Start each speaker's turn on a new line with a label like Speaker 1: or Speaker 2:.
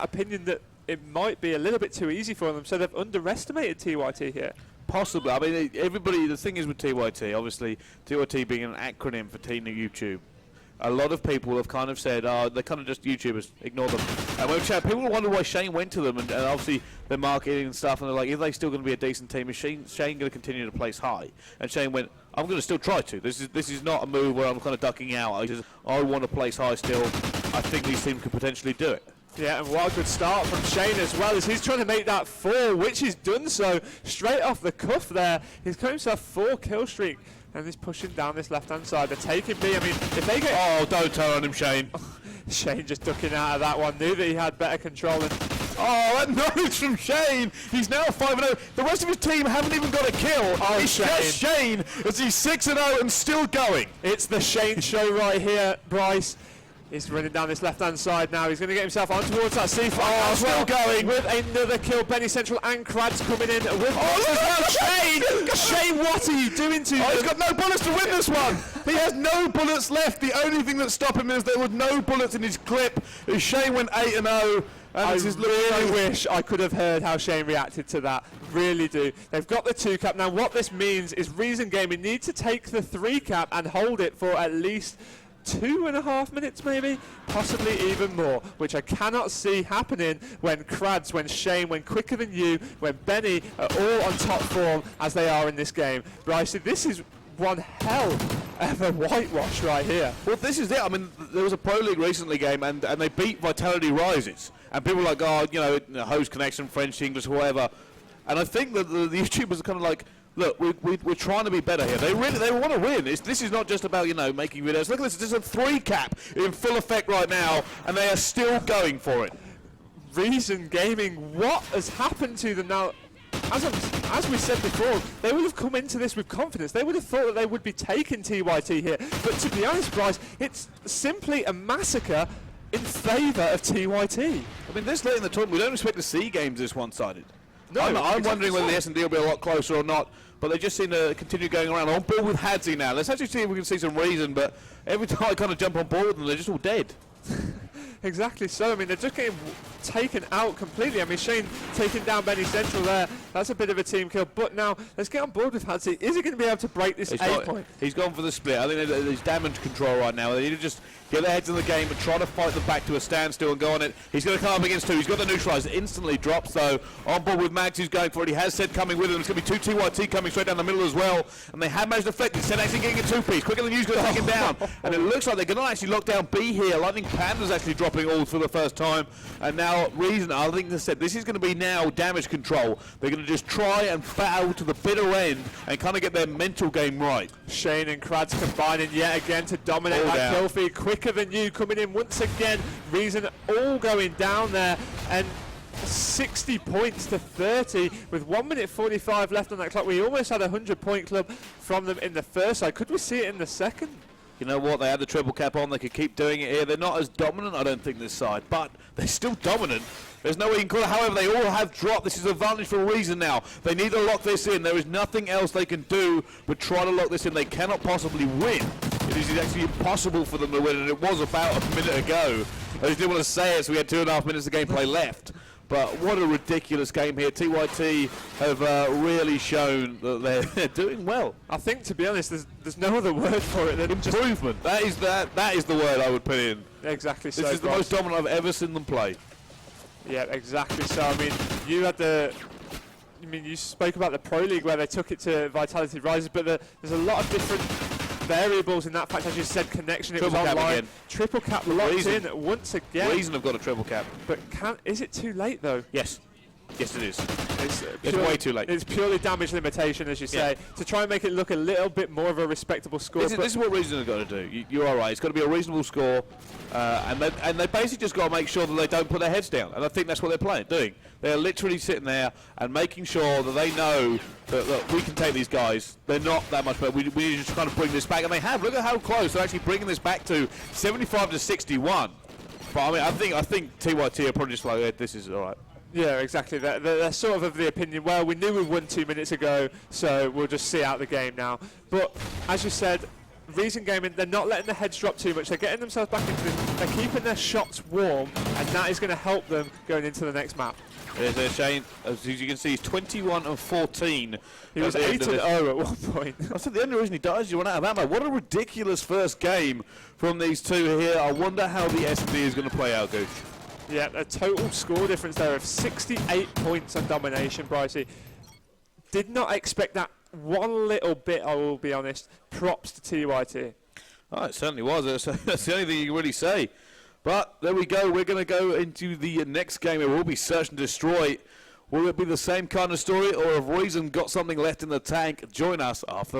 Speaker 1: that opinion that it might be a little bit too easy for them, so they've underestimated TYT here.
Speaker 2: Possibly. I mean, everybody, the thing is with TYT, obviously, TYT being an acronym for Teen YouTube, a lot of people have kind of said, oh, they're kind of just YouTubers, ignore them. And when people wonder why Shane went to them, and obviously their marketing and stuff, and they're like, are they still going to be a decent team? Is Shane going to continue to place high? And Shane went, I'm going to still try to. This is not a move where I'm kind of ducking out. I want to place high still. I think these teams could potentially do it.
Speaker 1: Yeah, and what a good start from Shane as well, as he's trying to make that 4, which he's done so straight off the cuff there. He's got himself 4 kill streak, and he's pushing down this left-hand side. They're taking B. I mean, if they get...
Speaker 2: Oh, don't turn on him, Shane.
Speaker 1: Shane just ducking out of that one, knew that he had better control. And
Speaker 2: oh, that knowledge from Shane. He's now 5-0. The rest of his team haven't even got a kill.
Speaker 1: Oh,
Speaker 2: it's just Shane as he's 6-0 and still going.
Speaker 1: It's the Shane show right here, Bryce. He's running down this left-hand side now. He's going to get himself on towards that C5.
Speaker 2: Oh, still going.
Speaker 1: With another kill. Benny Central and Crads coming in with...
Speaker 2: Oh,
Speaker 1: Shane! Shane, what are you doing to him?
Speaker 2: He's got no bullets to win this one. He has no bullets left. The only thing that stopped him is there were no bullets in his clip. Shane went 8-0.
Speaker 1: I really wish I could have heard how Shane reacted to that. Really do. They've got the 2 cap. Now, what this means is Reason Gaming need to take the 3 cap and hold it for at least 2.5 minutes, maybe, possibly even more, which I cannot see happening when Crads, when Shane, when QwiKer Than You, when Benny are all on top form as they are in this game. Bryce, this is one hell of a whitewash right here.
Speaker 2: Well, this is it. I mean, there was a Pro League recently game, and they beat Vitality Rises, and people were like, oh, you know, host connection, French, English, whatever. And I think that the YouTubers are kind of like, look, we're trying to be better here. They want to win. This is not just about, you know, making videos. Look at this. This is a 3 cap in full effect right now, and they are still going for it.
Speaker 1: Reason Gaming, what has happened to them now? As we said before, they would have come into this with confidence. They would have thought that they would be taking TYT here. But to be honest, Bryce, it's simply a massacre in favour of TYT.
Speaker 2: I mean, this late in the tournament, we don't expect to see games this one-sided.
Speaker 1: No,
Speaker 2: I'm wondering whether the S&D will be a lot closer or not, but they just seem to continue going around. On board with Hadzi now. Let's actually see if we can see some reason, but every time I kind of jump on board with them, they're just all dead.
Speaker 1: Exactly so. I mean, they're just getting taken out completely. I mean, Shane taking down Benny Central there. That's a bit of a team kill. But now, let's get on board with Hadzi. Is he going to be able to break this 8 point?
Speaker 2: He's gone for the split. I think there's damage control right now. They need to just get their heads in the game and try to fight them back to a standstill and go on it. He's going to come up against 2. He's got the neutralize. Instantly drops, though. On board with Max, who's going for it. He has said coming with him. There's going to be 2 TYT coming straight down the middle as well. And they have managed to deflect it. Said actually getting a 2-piece. QwiKer Than You's going to take him down. And it looks like they're going to actually lock down B here. Lightning Panda's actually dropping all for the first time. And now Reason, I think they said this is going to be now damage control. They're going to just try and battle to the bitter end and kind of get their mental game right.
Speaker 1: Shane and Crads combining yet again to dominate that kill feed. QwiKer Than You coming in once again. Reason all going down there, and 60 points to 30 with 1 minute 45 left on that clock. We almost had a 100-point club from them in the first side. Could we see it in the second?
Speaker 2: You know what, they had the triple cap on, they could keep doing it here. They're not as dominant, I don't think, this side, but they're still dominant. There's no way you can call it. However, they all have dropped. This is an advantage for a reason now. They need to lock this in. There is nothing else they can do but try to lock this in. They cannot possibly win. It is actually impossible for them to win, and it was about a minute ago. I just didn't want to say it, so we had 2.5 minutes of gameplay left. But what a ridiculous game here. TYT have really shown that they're doing well.
Speaker 1: I think, to be honest, there's no other word for it than
Speaker 2: improvement. That is the word I would put in.
Speaker 1: Exactly so.
Speaker 2: This is the most dominant I've ever seen them play.
Speaker 1: Yeah, exactly so. I mean, you spoke about the Pro League where they took it to Vitality Rises, but there's a lot of different variables in that fact. As you said, connection, it was online. Again. Triple cap locked in once again.
Speaker 2: Reason have got a triple cap.
Speaker 1: But is it too late though?
Speaker 2: Yes. Yes, it is. It's way too late.
Speaker 1: It's purely damage limitation, as you say, to try and make it look a little bit more of a respectable score.
Speaker 2: This is what Reason have got to do. You are right. It's got to be a reasonable score, and they basically just got to make sure that they don't put their heads down. And I think that's what they're doing. They're literally sitting there and making sure that they know that we can take these guys. They're not that much better. We need to just kind of bring this back, and they have. Look at how close they're actually bringing this back to 75 to 61. But I mean, I think TYT are probably just like, yeah, this is all right.
Speaker 1: Yeah, exactly. They're sort of the opinion, well, we knew we won 2 minutes ago, so we'll just see out the game now. But as you said, Reason Gaming, they're not letting the heads drop too much. They're getting themselves back into it. They're keeping their shots warm, and that is going to help them going into the next map.
Speaker 2: There's Shane, as you can see, he's 21 and 14.
Speaker 1: He was 8 and 0 at one point.
Speaker 2: I said the only reason he dies is you run out of ammo. What a ridiculous first game from these two here. I wonder how the S&D is going to play out, Gooch.
Speaker 1: Yeah, a total score difference there of 68 points on Domination, Brycey. Did not expect that one little bit, I will be honest. Props to TYT.
Speaker 2: Oh, it certainly was. That's the only thing you can really say. But there we go. We're going to go into the next game. It will be Search and Destroy. Will it be the same kind of story, or have Reason got something left in the tank? Join us after the